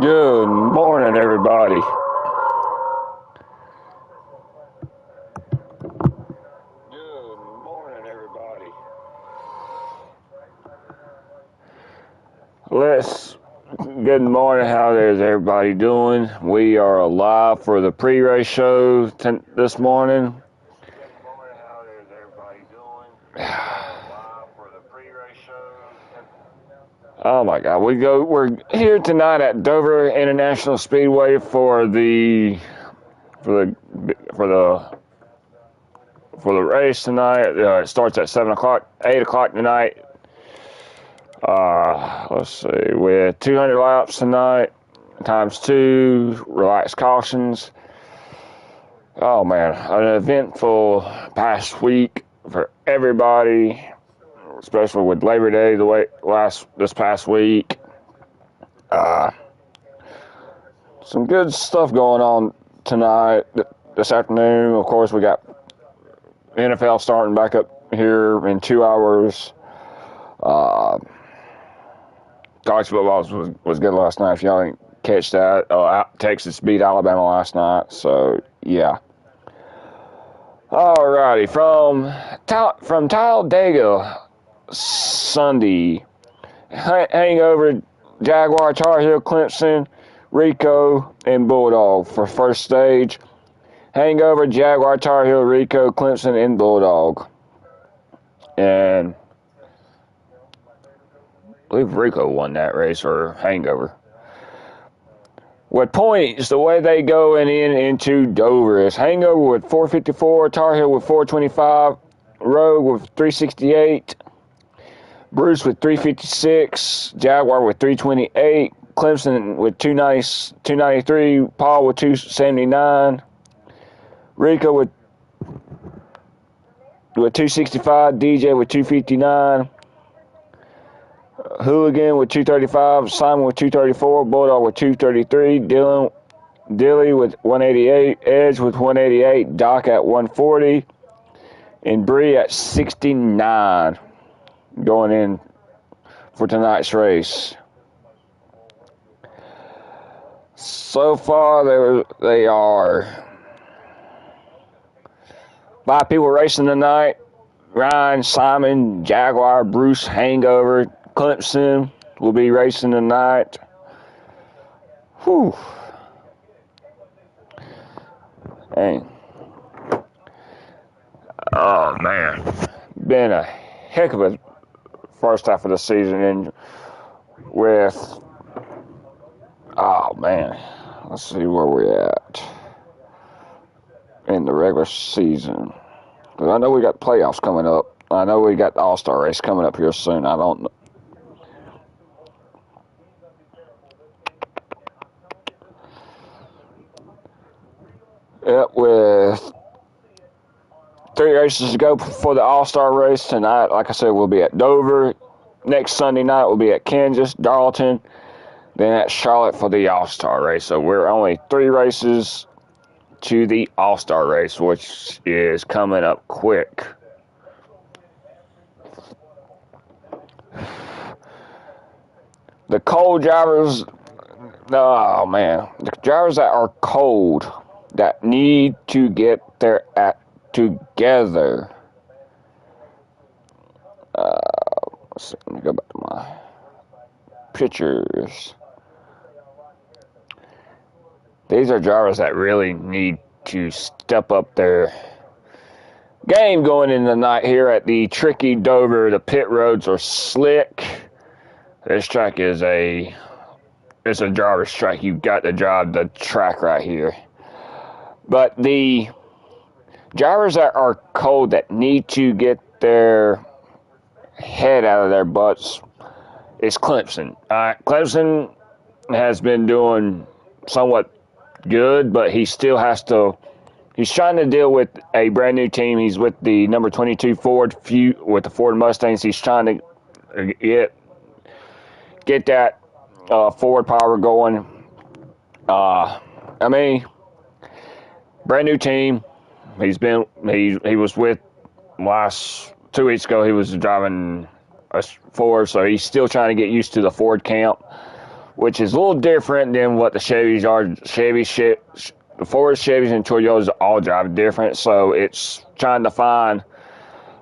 Good morning, everybody. Good morning, everybody. Good morning. How is everybody doing? We are alive for the pre-race show this morning. Good morning. How is everybody doing? We are alive for the pre-race show. Oh my God, we're here tonight at Dover International Speedway for the race tonight. It starts at 7 o'clock, 8 o'clock tonight. Let's see, with 200 laps tonight, times 2, relaxed cautions. Oh man, an eventful past week for everybody, especially with Labor Day this past week. Some good stuff going on tonight, this afternoon. Of course, we got NFL starting back up here in 2 hours. College football was good last night. If y'all didn't catch that, Texas beat Alabama last night. So yeah. Alrighty, from Talladega Sunday, hangover Jaguar, Tar Heel, Clemson, Rico, and Bulldog for first stage. Hangover Jaguar, Tar Heel, Rico, Clemson, and Bulldog. And I believe Rico won that race, or Hangover. With points, the way they go into Dover is Hangover with 454, Tar Heel with 425, Rogue with 368, Bruce with 356, Jaguar with 328, Clemson with 293, Paul with 279, Rico with 265, DJ with 259, Hooligan with 235, Simon with 234, Bulldog with 233, Dilly with 188, Edge with 188, Doc at 140, and Bree at 69 going in for tonight's race. So far, they are 5 people racing tonight. Ryan, Simon, Jaguar, Bruce, Hangover, Clemson will be racing tonight. Whew. Dang. Oh, man. Been a heck of a first half of the season. And with, oh, man. Let's see where we're at in the regular season. Because I know we got playoffs coming up. I know we got the All-Star race coming up here soon. I don't know. Yep, with 3 races to go for the All-Star race tonight. Like I said, we'll be at Dover. Next Sunday night, we'll be at Kansas, Darlington, then at Charlotte for the All-Star race. So we're only 3 races to the All-Star race, which is coming up quick. The cold drivers, oh man, the drivers that are cold, that need to get their act together. Let's see, let me go back to my pictures. These are drivers that really need to step up their game going in the night here at the tricky Dover. The pit roads are slick. This track it's a driver's track. You've got to drive the track right here. But the drivers that are cold, that need to get their head out of their butts, is Clemson. Clemson has been doing somewhat good, but he still has to. He's trying to deal with a brand new team. He's with the number 22 Ford with the Ford Mustangs. He's trying to get that forward power going. Brand new team. He was with last 2 weeks ago. He was driving a Ford, so he's still trying to get used to the Ford camp. which is a little different than what the Chevys are. The Fords, Chevys, and Toyotas all drive different, so it's trying to find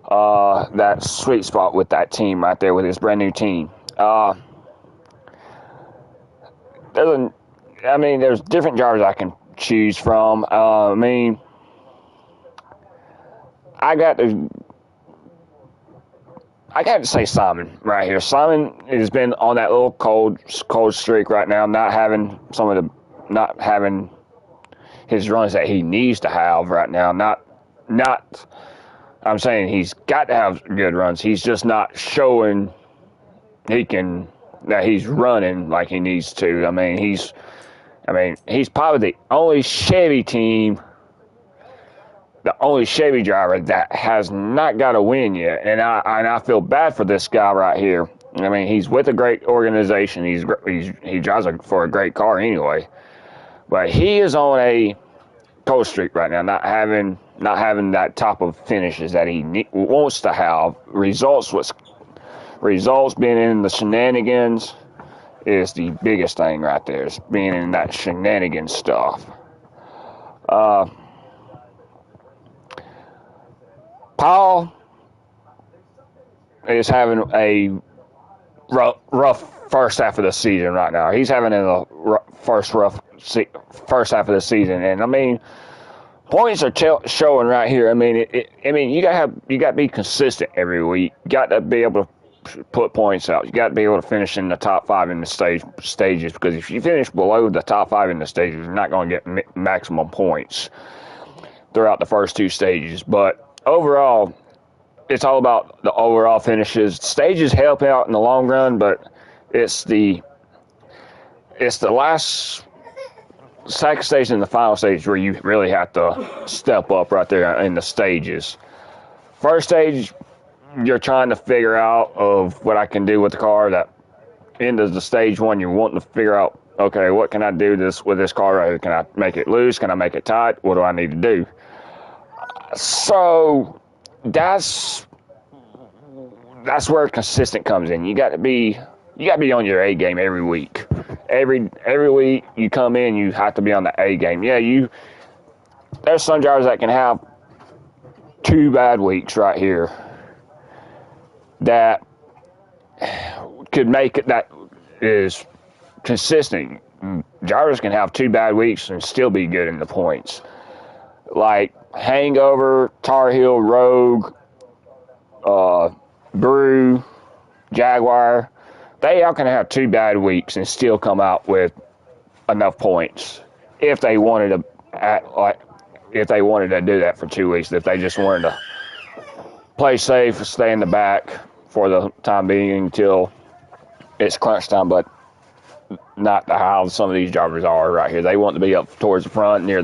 that sweet spot with that team right there, with this brand new team. There's different drivers I can choose from. I got to say Simon right here. Simon has been on that little cold streak right now, not having his runs that he needs to have right now. I'm saying he's got to have good runs. He's just not showing that he's running like he needs to. He's probably the only Chevy driver that has not got a win yet, and I feel bad for this guy right here. He's with a great organization. He drives for a great car anyway, but he is on a cold streak right now, not having that top of finishes that he wants to have. Results being in the shenanigans is the biggest thing right there. Is being in that shenanigans stuff. Paul is having a rough first half of the season right now. He's having a first half of the season, and points are showing right here. You got to be consistent every week. You got to be able to put points out. You got to be able to finish in the top 5 in the stages, because if you finish below the top 5 in the stages, you're not going to get maximum points throughout the first 2 stages. But overall, it's all about the overall finishes. Stages help out in the long run, but it's the last second stage and the final stage where you really have to step up right there in the stages. First stage, you're trying to figure out of what I can do with the car. That end of the stage 1, you're wanting to figure out, okay, what can I do with this car right here? Can I make it loose? Can I make it tight? What do I need to do? So that's where consistent comes in. You got to be on your A game every week. Every week you come in, you have to be on the A game. Yeah, there's some drivers that can have 2 bad weeks right here that could make it, that is consistent. Drivers can have 2 bad weeks and still be good in the points. Like Hangover, Tar Heel, Rogue, Brew, Jaguar, they all can have 2 bad weeks and still come out with enough points if they wanted to do that for 2 weeks. If they just wanted to play safe, stay in the back for the time being until it's crunch time, but not how some of these drivers are right here. They want to be up towards the front near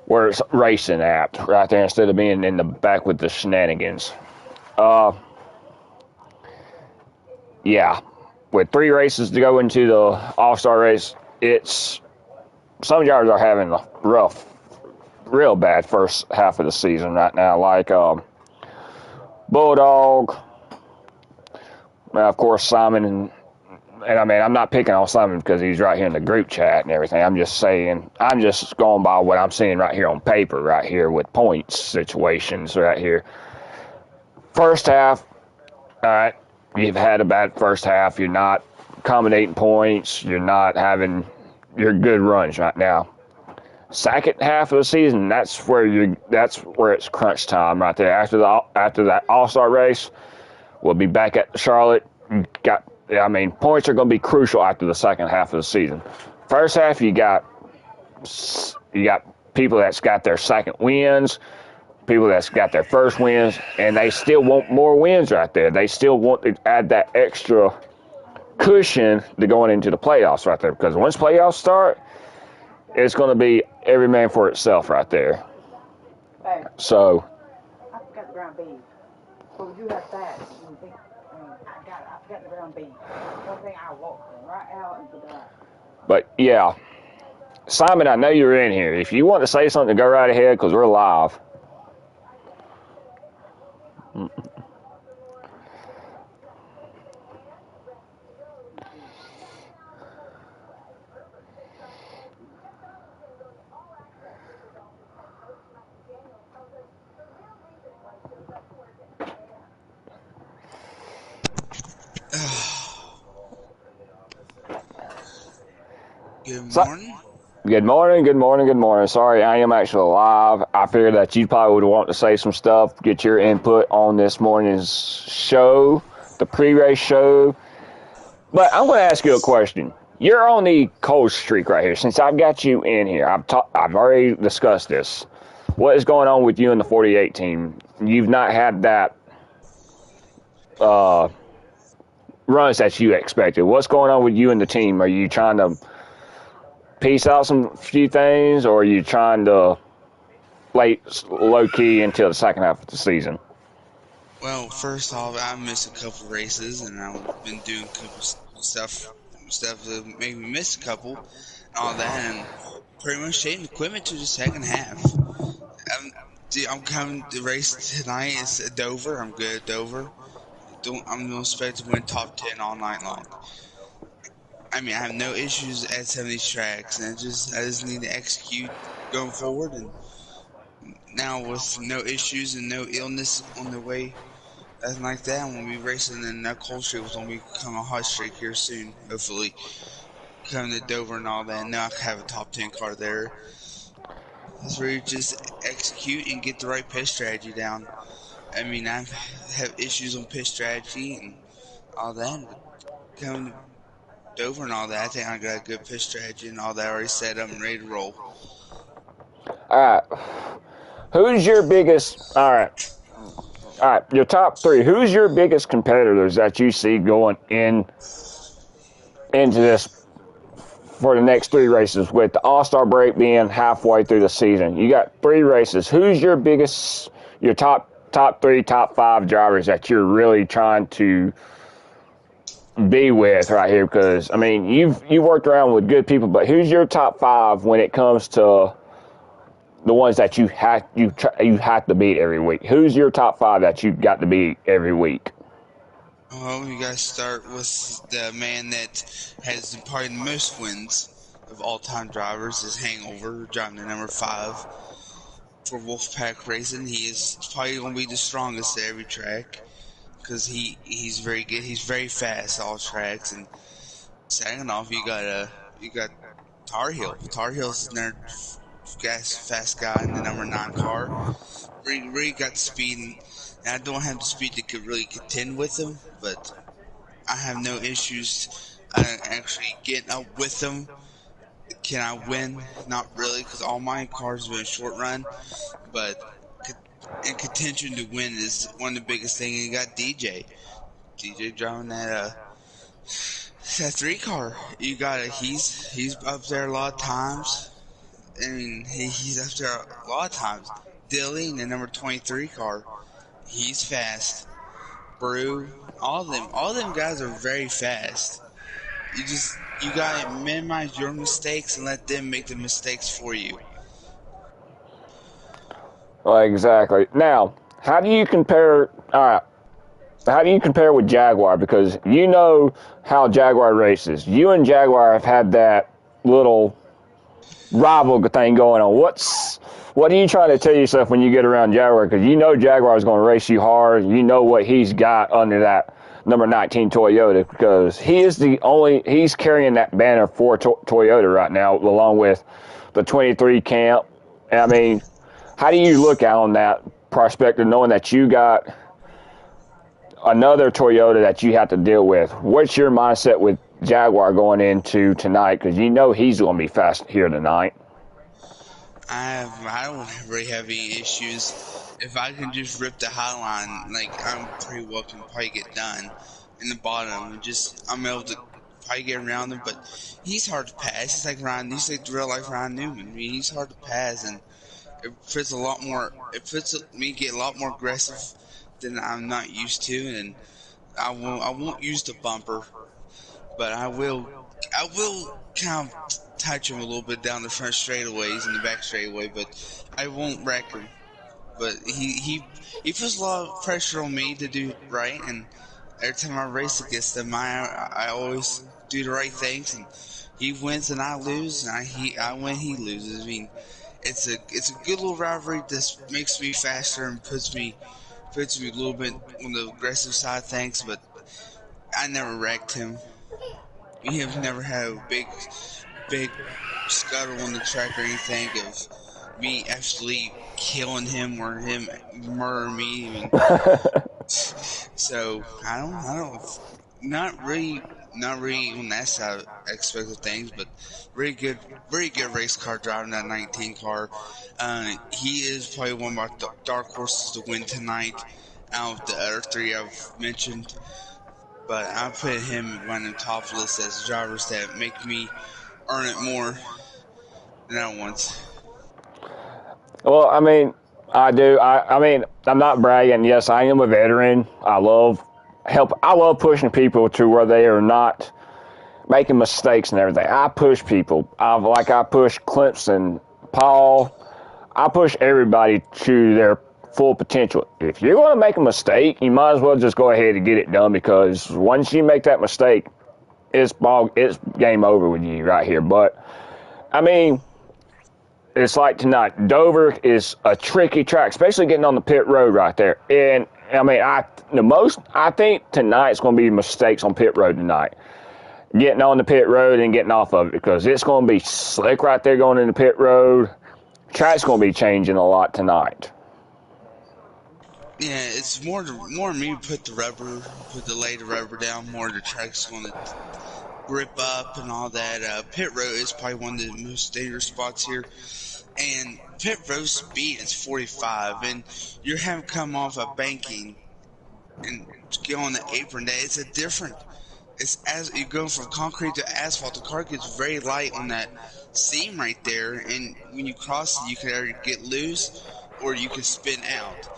where it's racing at right there, instead of being in the back with the shenanigans. Yeah, with 3 races to go into the All-Star race, some drivers are having a real bad first half of the season right now, like Bulldog, of course Simon, and I'm not picking on Simon because he's right here in the group chat and everything. I'm just going by what I'm seeing right here on paper, right here with points situations right here. First half, all right, you've had a bad first half. You're not accommodating points. You're not having your good runs right now. Second half of the season, that's where it's crunch time right there. After that All-Star race, we'll be back at Charlotte. Points are going to be crucial after the second half of the season. First half, you got people that's got their second wins, people that's got their first wins, and they still want more wins right there. They still want to add that extra cushion to going into the playoffs right there, because once playoffs start, it's going to be every man for itself right there. Hey, so I forgot the ground beef. But we do have that. I forgot the ground beef. One thing I walked right out into that. But yeah, Simon, I know you're in here. If you want to say something, go right ahead, because we're live. Good So, morning. good morning, good morning, good morning. Sorry, I am actually live. I figured that you probably would want to say some stuff, get your input on this morning's show, the pre-race show. But I'm going to ask you a question. You're on the cold streak right here. Since I've got you in here, I've already discussed this. What is going on with you and the 48 team? You've not had that uh, runs that you expected. What's going on with you and the team? Are you trying to piece out some few things, or are you trying to play low key until the second half of the season? Well, first off, I missed a couple races, and I've been doing a couple stuff that made me miss a couple, and all that, and pretty much taking equipment to the second half. I'm coming to race tonight. It's at Dover. I'm good at Dover. I'm not expected to win top 10 all night long. I mean, I have no issues at some of these tracks, and I just need to execute going forward. And now with no issues and no illness on the way, nothing like that, I'm gonna be racing, and that cold streak was gonna become a hot streak here soon. Hopefully, coming to Dover and all that. Now I can have a top 10 car there. It's really just execute and get the right pit strategy down. I mean, I have issues on pit strategy and all that, but coming to Dover and all that, I think I got a good pit strategy and all that already set up and ready to roll. All right. Who's your biggest? All right. Your top three. Who's your biggest competitors that you see going into this for the next three races? With the All-Star break being halfway through the season, you got three races. Who's your biggest? Your top three, top five drivers that you're really trying to be with right here? Because I mean, you worked around with good people, but who's your top five when it comes to the ones that you have to beat every week? Who's your top five that you got to beat every week? Well, you guys start with the man that has probably the most wins of all-time drivers is Hangover, driving the number 5 for Wolfpack Racing. He is probably going to be the strongest at every track because he's very good. He's very fast at all tracks. And second off, you got Tar Heel. Tar Heel's another fast guy in the number 9 car. Really got the speed, and I don't have the speed to could really contend with him, but I have no issues actually getting up with him. Can I win? Not really, because all my cars have been short run, but in contention to win is one of the biggest things. You got DJ. DJ driving that 3 car. You got he's up there a lot of times. I mean, he's up there a lot of times. Dilly in the number 23 car. He's fast. Brew, all them guys are very fast. You gotta minimize your mistakes and let them make the mistakes for you. Well, exactly. Now, how do you compare? All right. How do you compare with Jaguar? Because you know how Jaguar races. You and Jaguar have had that little rival thing going on. What are you trying to tell yourself when you get around Jaguar? Because you know Jaguar is going to race you hard. You know what he's got under that number 19 Toyota, because he's carrying that banner for Toyota right now, along with the 23 Camp. I mean, how do you look out on that prospect of knowing that you got another Toyota that you have to deal with? What's your mindset with Jaguar going into tonight? Because you know he's going to be fast here tonight. I don't really have any issues. If I can just rip the high line, like I'm pretty well can probably get done in the bottom. I'm able to probably get around him, but he's hard to pass. He's like Ryan. He's like real life Ryan Newman. I mean, he's hard to pass, and it fits a lot more. It fits me get a lot more aggressive than I'm not used to, and I won't use the bumper, but I will kind of touch him a little bit down the front straightaways and the back straightaway, but I won't wreck him. But he puts a lot of pressure on me to do right, and every time I race against him, I always do the right things, and he wins and I lose, and I win, he loses. I mean, it's a good little rivalry. This makes me faster and puts me a little bit on the aggressive side of things, but I never wrecked him. We have never had a big scuttle on the track or anything of me actually killing him or him murder me. And so not really on that side aspect of things, but very good race car driving that 19 car. He is probably one of my dark horses to win tonight out of the other three I've mentioned. But I put him running top of the list as drivers that make me earn it more than I want. Well, I mean, I do. I mean, I'm not bragging. Yes, I am a veteran. I love help. I love pushing people to where they are not making mistakes and everything. I push people. I push Clemson, Paul. I push everybody to their full potential. If you're going to make a mistake, you might as well just go ahead and get it done, because once you make that mistake, it's game over with you right here. But I mean, it's like tonight. Dover is a tricky track, especially getting on the pit road right there. And I mean, I think tonight's going to be mistakes on pit road tonight. Getting on the pit road and getting off of it, because it's going to be slick right there going into pit road. Track's going to be changing a lot tonight. Yeah, it's more me put the lay the rubber down. More the track's going to grip up and all that. Pit road is probably one of the most dangerous spots here. And pit road speed is 45, and you're having come off a banking and get on the apron. That it's a different. It's as you go from concrete to asphalt. The car gets very light on that seam right there, and when you cross it, you can either get loose or you can spin out.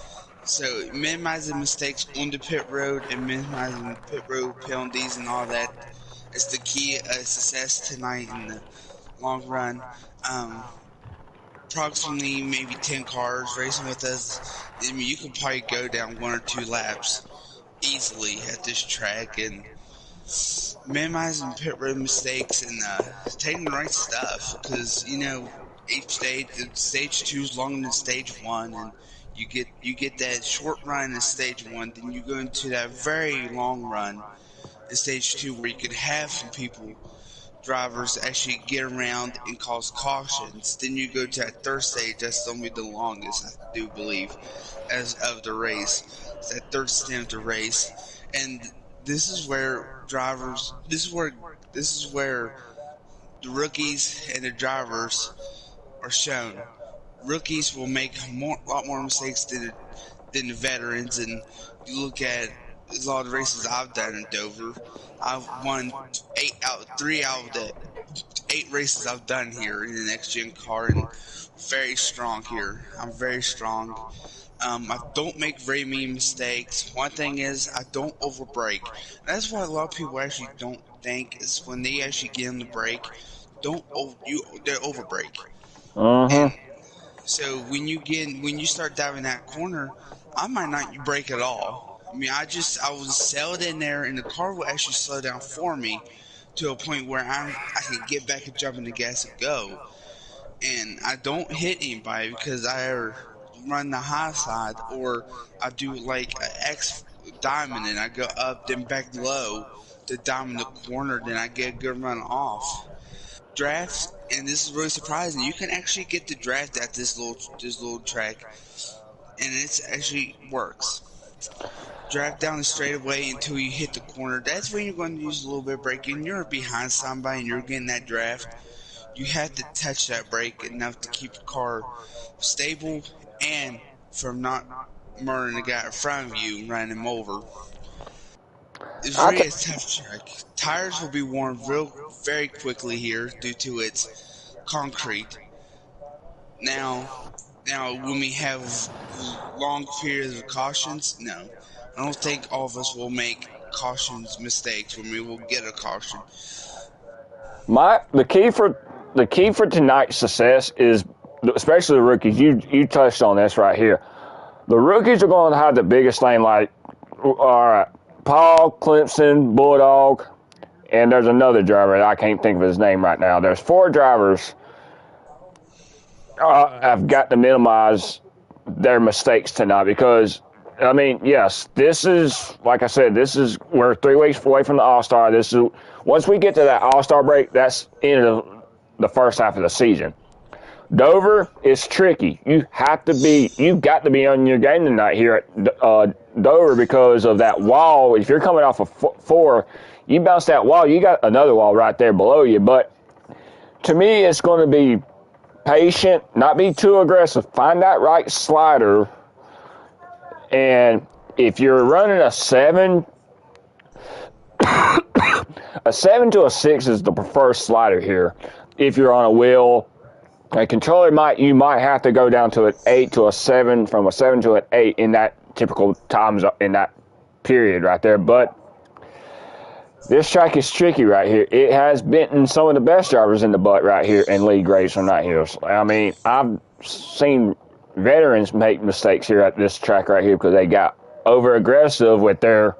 So minimizing mistakes on the pit road and minimizing pit road penalties and all that is the key success tonight in the long run. Approximately maybe 10 cars racing with us. I mean, you could probably go down 1 or 2 laps easily at this track, and minimizing pit road mistakes and taking the right stuff, because each stage 2 is longer than stage 1, and you get that short run in stage 1, then you go into that very long run in stage 2 where you could have some people drivers actually get around and cause cautions. Then you go to that third stage. That's going to be the longest, I do believe, as of the race. It's that third stint of the race, and this is where drivers. This is where the rookies and the drivers are shown. Rookies will make a lot more mistakes than the veterans, and you look at a lot of races I've done in Dover. I've won 3 out of the 8 races I've done here in the next gen car, and very strong here. I'm very strong. I don't make very many mistakes. One thing is I don't overbrake. That's what a lot of people actually don't think is when they actually get in the brake, they overbrake. And so when you start diving that corner, I might not brake at all. I mean, I will sell it in there, and the car will actually slow down for me to a point where I can get back and jump in the gas and go. And I don't hit anybody because I either run the high side or I do like an X diamond and I go up then back low to diamond the corner, then I get a good run off. Drafts, and this is really surprising, you can actually get the draft at this little track, and it actually works. Draft down the straightaway until you hit the corner. That's when you're going to use a little bit of braking. You're behind somebody and you're getting that draft. You have to touch that brake enough to keep the car stable and from not murdering the guy in front of you and running him over. It's I really t- a tough track. Tires will be worn very quickly here due to its concrete. Now, when we have long periods of cautions, no, I don't think all of us will make cautions mistakes when we will get a caution. the key for tonight's success is, especially the rookies. You touched on this right here. The rookies are going to have the biggest thing. Like, all right, Paul, Clemson, Bulldog, and there's another driver. I can't think of his name right now. There's 4 drivers. I've got to minimize their mistakes tonight, because, I mean, yes, this is, like I said, we're 3 weeks away from the All-Star. Once we get to that All-Star break, that's end of the first half of the season. Dover is tricky. You've got to be on your game tonight here at Dover because of that wall. If you're coming off of 4, you bounce that wall, you got another wall right there below you. But to me, it's going to be patient, not be too aggressive. Find that right slider. And if you're running a 7, a 7 to a 6 is the preferred slider here. If you're on a wheel, a controller you might have to go down to an 8 to a 7, from a 7 to an 8 in that typical times in that period right there. But this track is tricky right here. It has bitten some of the best drivers in the butt right here in league racing right here. I mean, I've seen veterans make mistakes here at this track right here because they got over aggressive with their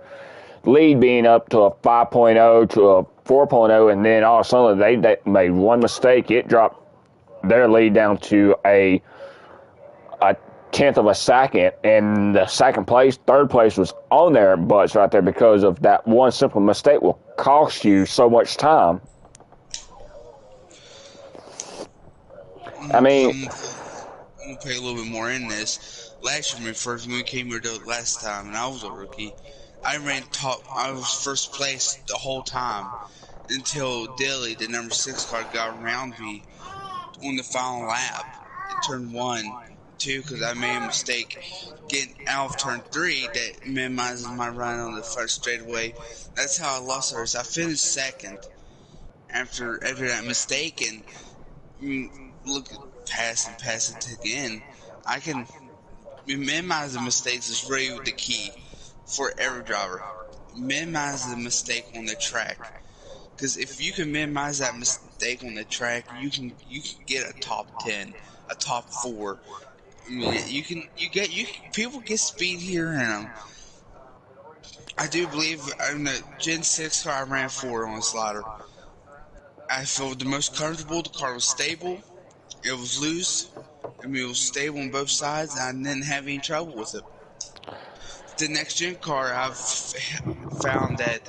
lead being up to a 5.0 to a 4.0, and then all of a sudden they made one mistake. It dropped their lead down to a tenth of a second, and the third place was on their butts right there because of that one simple mistake will cost you so much time. I mean, I'm gonna pay a little bit more in this. Last year, when we came here the last time, and I was a rookie, I ran top. I was first place the whole time until Dilly, the number 6 car, got around me on the final lap in turn 1, 2, because I made a mistake getting out of turn 3 that minimizes my run on the front straightaway. That's how I lost hers. I finished second after that mistake, and look, pass it again. I can minimize the mistakes is really the key for every driver. Minimize the mistake on the track. Because if you can minimize that mistake on the track, you can get a top 10, a top 4. I mean, people get speed here in them. I do believe in the Gen 6 car I ran 4 on the slider. I felt the most comfortable. The car was stable. It was loose. I mean, it was stable on both sides, and I didn't have any trouble with it. The next gen car, I've found that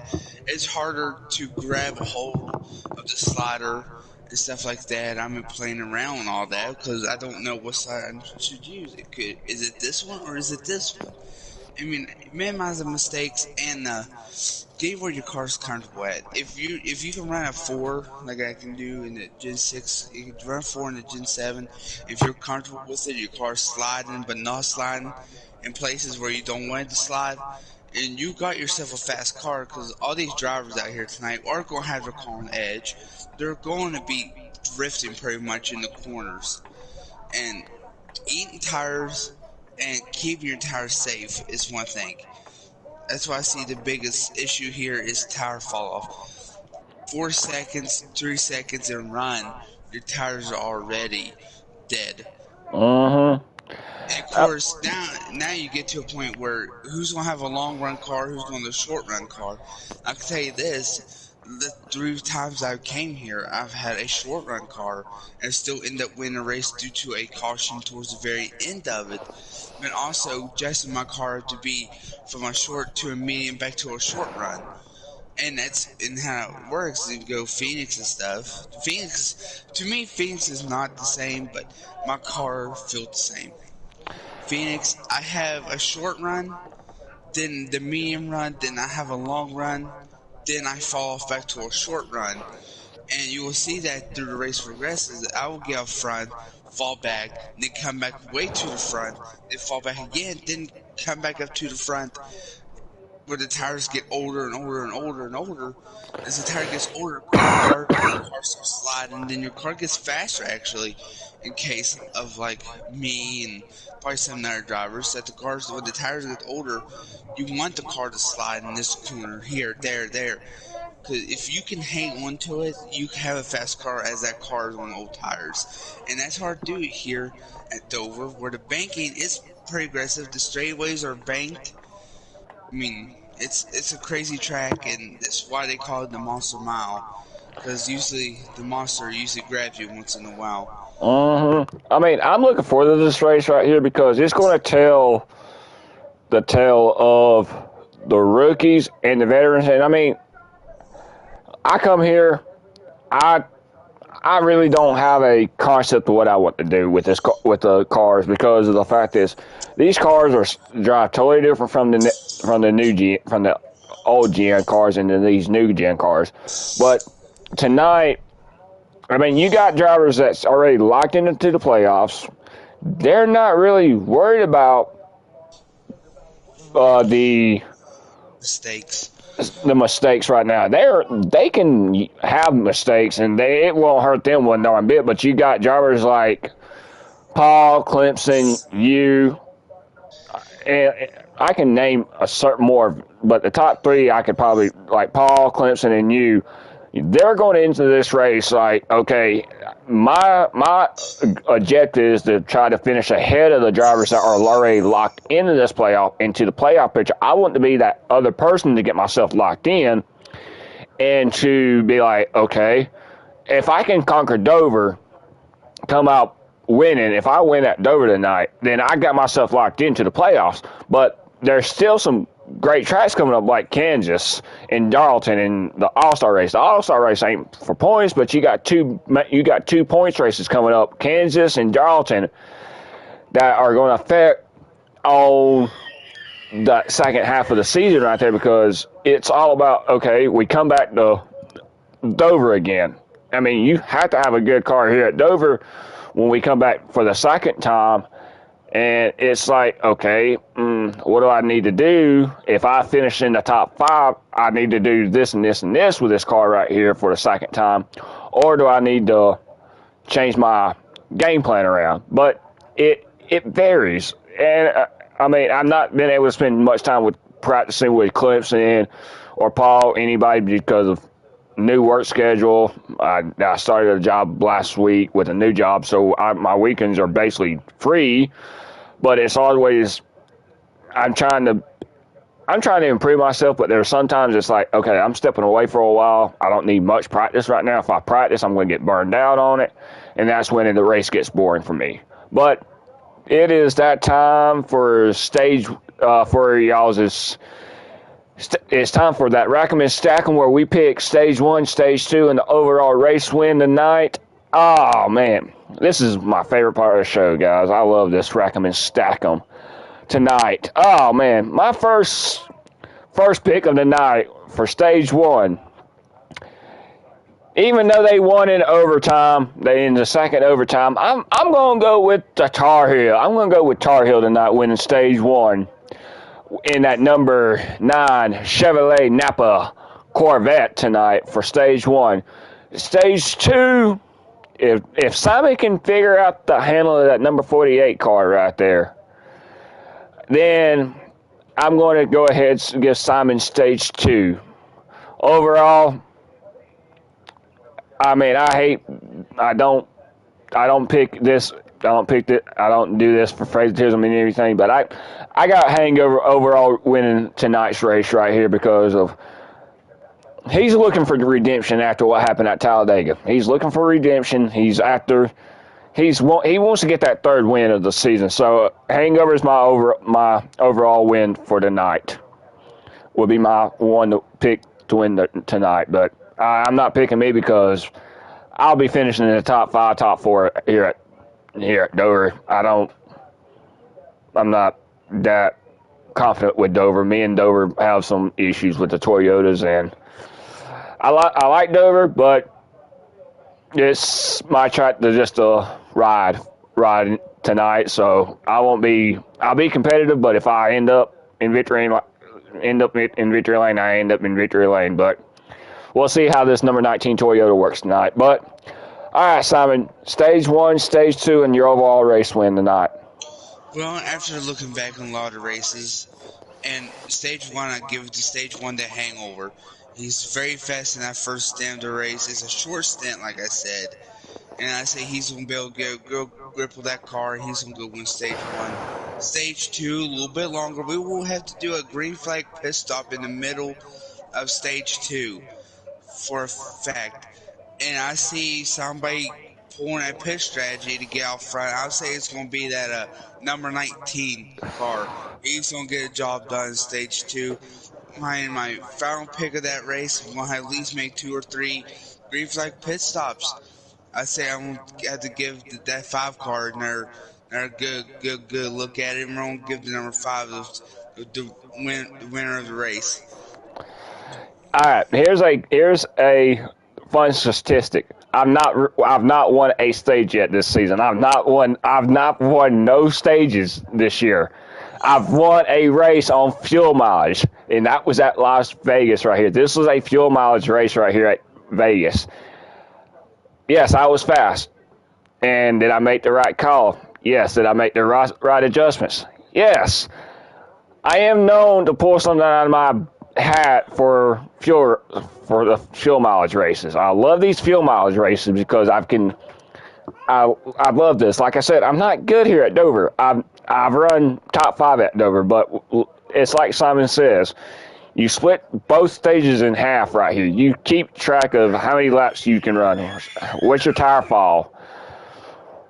it's harder to grab a hold of the slider and stuff like that. I've been playing around and all that because I don't know what side I should use. Is it this one or is it this one? I mean, minimize the mistakes and get where your car's comfortable at. If you can run a 4 like I can do in the Gen 6, you can run 4 in the Gen 7. If you're comfortable with it, your car's sliding but not sliding in places where you don't want it to slide, and you got yourself a fast car, because all these drivers out here tonight are going to have their car on edge. They're going to be drifting pretty much in the corners. And eating tires and keeping your tires safe is one thing. That's why I see the biggest issue here is tire fall off. 4 seconds, 3 seconds and run, your tires are already dead. Mm-hmm. And of course, now you get to a point where who's going to have a long run car, who's going to have a short run car. I can tell you this, the 3 times I came here, I've had a short run car and still end up winning a race due to a caution towards the very end of it. But also adjusting my car to be from a short to a medium back to a short run. And that's how it works. You go Phoenix and stuff. To me, Phoenix is not the same, but my car feels the same. Phoenix, I have a short run, then the medium run, then I have a long run, then I fall off back to a short run. And you will see that through the race progresses. I will get up front, fall back, then come back way to the front, then fall back again, then come back up to the front, where the tires get older and older and older and older. As the tire gets older, your car starts sliding, then your car gets faster actually. In case of like me and probably some other drivers, that when the tires get older, you want the car to slide in this corner here, there. Because if you can hang on to it, you can have a fast car as that car is on old tires. And that's hard to do here at Dover, where the banking is pretty aggressive. The straightaways are banked. I mean, it's a crazy track, and that's why they call it the Monster Mile. Because usually the monster grabs you once in a while. Mm-hmm. I mean, I'm looking forward to this race right here because it's going to tell the tale of the rookies and the veterans. And I mean, I come here, I I really don't have a concept of what I want to do with with the cars, because of the fact is these cars drive totally different from the old gen cars into these new gen cars. But tonight, I mean, you got drivers that's already locked into the playoffs. They're not really worried about the Mistakes. mistakes right now. They can have mistakes and it won't hurt them one darn bit. But you got drivers like Paul, Clemson, you, and I can name a certain more, but the top three I could probably, like Paul, Clemson, and you. They're going into this race like, okay, my objective is to try to finish ahead of the drivers that are already locked into this playoff, into the playoff picture. I want to be that other person to get myself locked in, and to be like, okay, if I can conquer Dover, come out winning. If I win at Dover tonight, then I got myself locked into the playoffs. But there's still some great tracks coming up, like Kansas and Darlington and the All-Star race. The All-Star race ain't for points, but you got two points races coming up, Kansas and Darlington, that are going to affect on the second half of the season right there, because it's all about, okay, we come back to Dover again. I mean, you have to have a good car here at Dover when we come back for the second time. And it's like, okay, what do I need to do? If I finish in the top 5, I need to do this and this and this with this car right here for the second time. Or do I need to change my game plan around? But it varies. And I mean, I've not been able to spend much time with practicing with Clemson or Paul, anybody, because of new work schedule. I started a job last week with a new job, so my weekends are basically free. But it's always, I'm trying to improve myself, but there's sometimes it's like, okay, I'm stepping away for a while. I don't need much practice right now. If I practice, I'm going to get burned out on it, and that's when the race gets boring for me. But it is that time for stage for y'all's it's time for that recommend stacking, where we pick stage 1, stage 2, and the overall race win tonight. Oh man, this is my favorite part of the show, guys. I love this recommend stack 'em tonight. Oh man, my first pick of the night for stage 1. Even though they won in overtime, they in the second overtime, I'm gonna go with the Tar Heel. I'm gonna go with Tar Heel tonight, winning stage 1 in that number 9 Chevrolet Napa Corvette tonight for stage 1. Stage 2, if Simon can figure out the handle of that number 48 car right there, then I'm going to go ahead and give Simon stage 2. Overall, I mean, I don't pick this. I don't do this for favoritism and everything, but I got Hangover overall winning tonight's race right here, because of he's looking for the redemption after what happened at Talladega. He's looking for redemption. He wants to get that third win of the season. So Hangover is my overall win for tonight. Would be my one to pick to win tonight, but I'm not picking me, because I'll be finishing in the top 5, top 4 here at Dover. I'm not that confident with Dover. Me and Dover have some issues with the Toyotas, and I like Dover, but it's my track to just ride tonight. So I'll be competitive, but if I end up in victory lane, I end up in victory lane. But we'll see how this number 19 Toyota works tonight. But all right, Simon, stage 1, stage 2, and your overall race win tonight. Well, after looking back on a lot of races, and stage 1, I give it to stage 1 the Hangover. He's very fast in that first stint of the race. It's a short stint, like I said. And I say he's going to be able to get a good grip of that car. He's going to go win stage 1. Stage 2, a little bit longer. We will have to do a green flag pit stop in the middle of stage 2 for a fact. And I see somebody pulling a pit strategy to get out front. I'll say it's going to be that number 19 car. He's going to get a job done in stage 2. My final pick of that race, I'm going to at least make 2 or 3 green flag pit stops. I say I'm gonna have to give that 5 car another good look at it. And we're gonna give the number 5 the winner of the race. All right, here's a fun statistic. I've not won a stage yet this season. I've not won no stages this year. I've won a race on fuel mileage, and that was at Las Vegas right here. This was a fuel mileage race right here at Vegas. Yes, I was fast. And did I make the right call? Yes. Did I make the right adjustments? Yes. I am known to pull something out of my hat for the fuel mileage races. I love these fuel mileage races because I love this. Like I said, I'm not good here at Dover. I've run top 5 at Dover, but it's like Simon says. You split both stages in half right here. You keep track of how many laps you can run. What's your tire fall?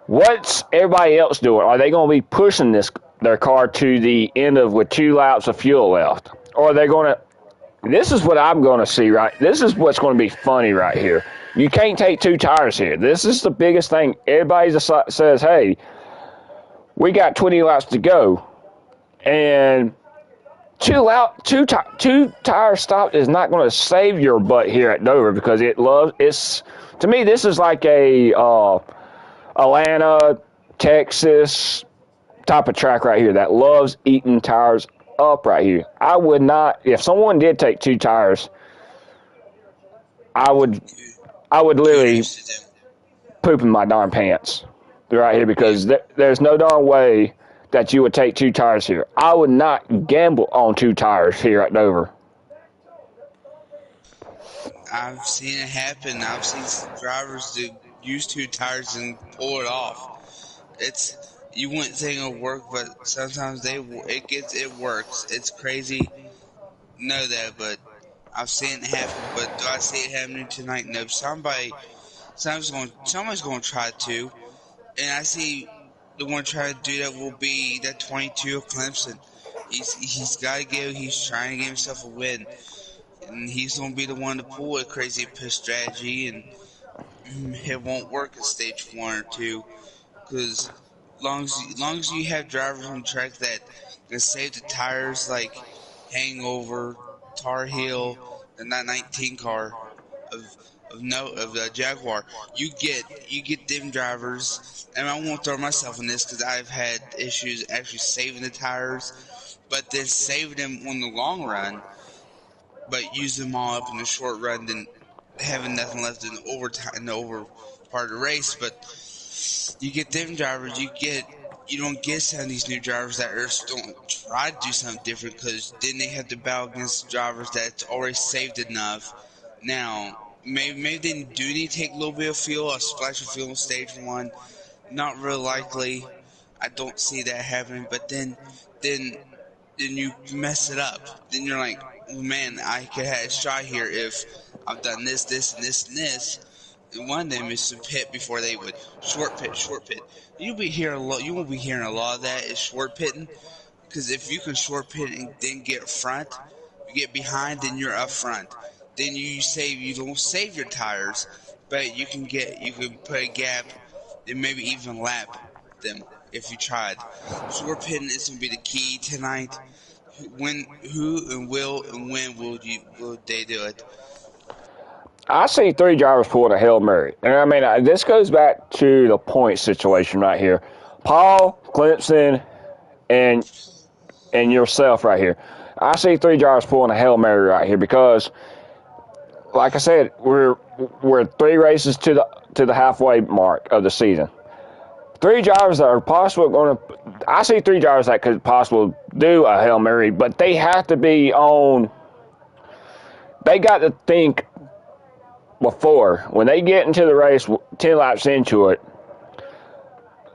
What's everybody else doing? Are they going to be pushing their car to the end with 2 laps of fuel left? Or are they going to... This is what I'm going to see, right? This is what's going to be funny right here. You can't take 2 tires here. This is the biggest thing. Everybody says, hey, we got 20 laps to go. And two tire stop is not going to save your butt here at Dover because to me, this is like a Atlanta, Texas type of track right here that loves eating tires up right here. I would not, if someone did take 2 tires, I would literally poop in my darn pants right here because there's no darn way that you would take 2 tires here. I would not gamble on 2 tires here at Dover. I've seen it happen. I've seen drivers use 2 tires and pull it off. You wouldn't think it'll work, but sometimes it works. It's crazy. Know that, but I've seen it happen. But do I see it happening tonight? No. Somebody's going to try to, and I see the one trying to do that will be that 22 of Clemson. He's got to go. He's trying to give himself a win, and he's going to be the one to pull a crazy push strategy, and it won't work at stage 1 or 2 because long as you have drivers on track that can save the tires, like Hangover, Tar Heel, and that 19 car of the Jaguar, you get them drivers, and I won't throw myself in this because I've had issues actually saving the tires, but then saving them on the long run, but use them all up in the short run, then having nothing left in the over part of the race. But you get them drivers, you don't get some of these new drivers that don't try to do something different because then they have to battle against drivers that's already saved enough. Now, maybe they do need to take a little bit of fuel, a splash of fuel in stage 1. Not real likely. I don't see that happening. But then you mess it up. Then you're like, oh, man, I could have a shot here if I've done this, and this. And one of them is to pit before they would short pit. You won't be hearing a lot of that is short pitting, because if you can short pit and then get front, you get behind, then you're up front. Then you don't save your tires, but you can put a gap and maybe even lap them if you tried. Short pitting is gonna be the key tonight. When will they do it? I see 3 drivers pulling a Hail Mary. And I mean, this goes back to the point situation right here. Paul, Clemson, and yourself right here. I see 3 drivers pulling a Hail Mary right here because, like I said, we're 3 races to the halfway mark of the season. 3 drivers that are possible going to... I see 3 drivers that could possibly do a Hail Mary, but they have to be on... They got to think before. When they get into the race, 10 laps into it,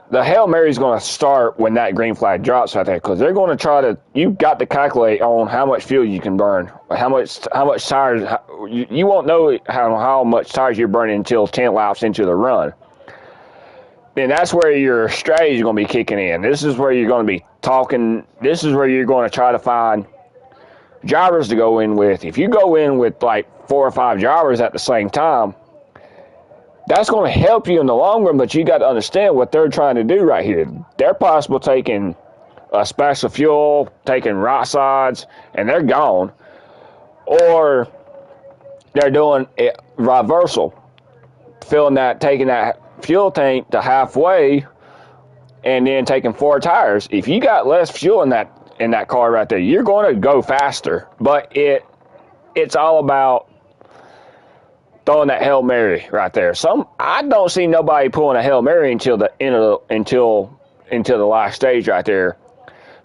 the Hail Mary is going to start when that green flag drops right there because they're going to try to... You've got to calculate on how much fuel you can burn, how much tires... You won't know how much tires you're burning until 10 laps into the run. Then that's where your strategy is going to be kicking in. This is where you're going to be talking. This is where you're going to try to find drivers to go in with. If you go in with like 4 or 5 drivers at the same time, That's going to help you in the long run, but you got to understand what they're trying to do right here. They're possible taking a special fuel, taking right sides, and they're gone. Or they're doing it reversal, taking that fuel tank to halfway, and then taking 4 tires. If you got less fuel in that car right there, you're going to go faster. But it's all about throwing that Hail Mary right there. I don't see nobody pulling a Hail Mary until the end of the last stage right there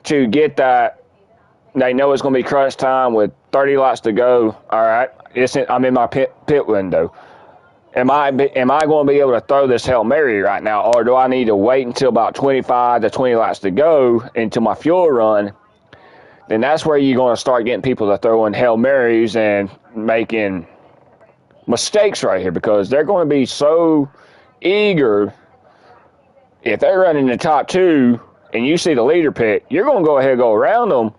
to get that. They know it's going to be crunch time with 30 laps to go. All right, I'm in my pit window. Am I going to be able to throw this Hail Mary right now, or do I need to wait until about 25 to 20 laps to go into my fuel run? Then that's where you're going to start getting people to throw in Hail Marys and making mistakes right here, because they're going to be so eager. If they're running the top two and you see the leader pit, you're going to go ahead and go around them,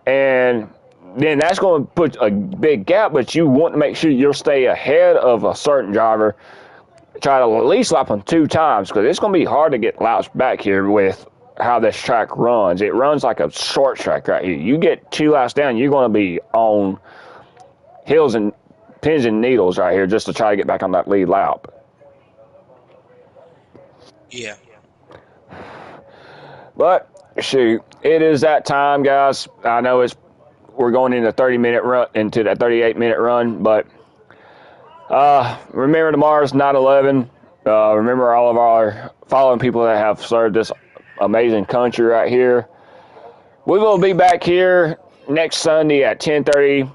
and then that's going to put a big gap, but you want to make sure you'll stay ahead of a certain driver. Try to at least lap them 2 times, because it's going to be hard to get laps back here with how this track runs. It runs like a short track right here. You get 2 laps down, you're going to be on hills and pins and needles right here just to try to get back on that lead lap. Yeah. But shoot, it is that time, guys. I know we're going into 30-minute run, into that 38-minute run, but remember tomorrow's 9/11. Remember all of our fallen people that have served this amazing country right here. We will be back here next Sunday at 10:30,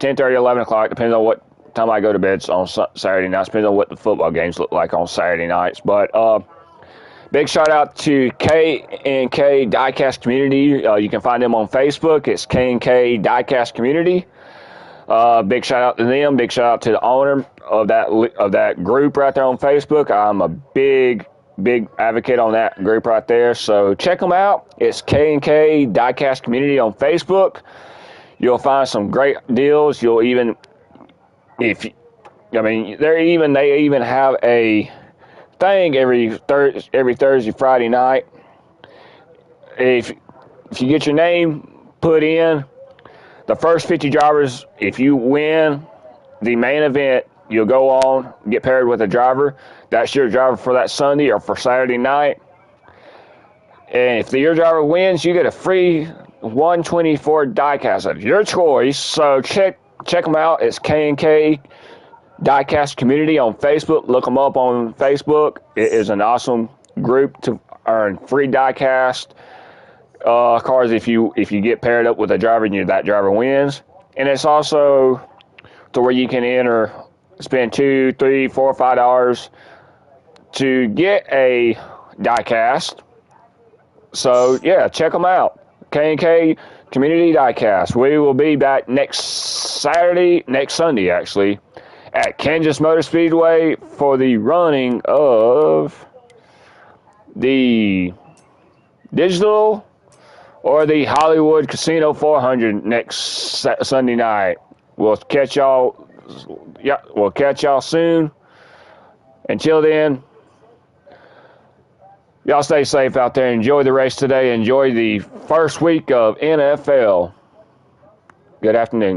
11 o'clock, depending on what time I go to bed on Saturday nights, depending on what the football games look like on Saturday nights. But big shout out to K&K Diecast Community. You can find them on Facebook. It's K&K Diecast Community. Big shout out to them. Big shout out to the owner of that group right there on Facebook. I'm a big advocate on that group right there. So check them out. It's K&K Diecast Community on Facebook. You'll find some great deals. You'll even, they even have a thing every Thursday, Friday night. If you get your name put in, the first 50 drivers, if you win the main event, you'll go on, get paired with a driver. That's your driver for that Sunday or for Saturday night. And if your driver wins, you get a free 124 diecast of your choice. So check them out. It's K&K Diecast Community on Facebook. Look them up on Facebook. It is an awesome group to earn free diecast cars if you get paired up with a driver and that driver wins. And it's also to where you can enter, spend $2, $3, $4, $5 to get a diecast. So yeah, check them out. K&K Community Diecast. We will be back next Sunday actually, at Kansas Motor Speedway for the running of the digital or the Hollywood Casino 400 next Sunday night. We'll catch y'all. Yeah, we'll catch y'all soon. Until then, y'all stay safe out there. Enjoy the race today. Enjoy the first week of NFL. Good afternoon, guys.